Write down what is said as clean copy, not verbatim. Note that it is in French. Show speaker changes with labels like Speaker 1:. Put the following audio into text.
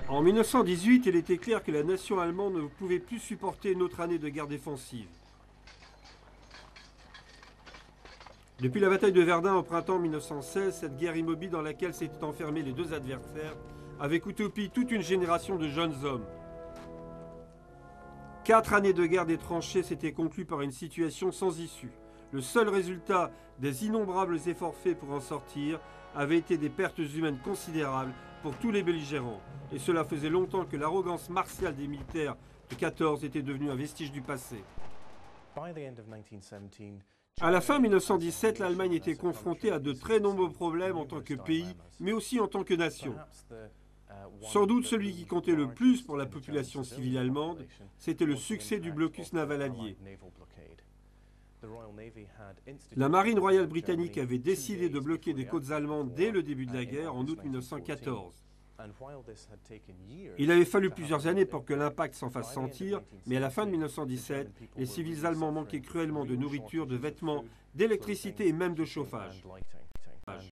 Speaker 1: En 1918, il était clair que la nation allemande ne pouvait plus supporter une autre année de guerre défensive. Depuis la bataille de Verdun au printemps 1916, cette guerre immobile dans laquelle s'étaient enfermés les deux adversaires avait coûté au pays toute une génération de jeunes hommes. 4 années de guerre des tranchées s'étaient conclues par une situation sans issue. Le seul résultat des innombrables efforts faits pour en sortir avait été des pertes humaines considérables pour tous les belligérants. Et cela faisait longtemps que l'arrogance martiale des militaires de 14 était devenue un vestige du passé. À la fin 1917, l'Allemagne était confrontée à de très nombreux problèmes en tant que pays, mais aussi en tant que nation. Sans doute celui qui comptait le plus pour la population civile allemande, c'était le succès du blocus naval allié. La marine royale britannique avait décidé de bloquer des côtes allemandes dès le début de la guerre, en août 1914. Il avait fallu plusieurs années pour que l'impact s'en fasse sentir, mais à la fin de 1917, les civils allemands manquaient cruellement de nourriture, de vêtements, d'électricité et même de chauffage.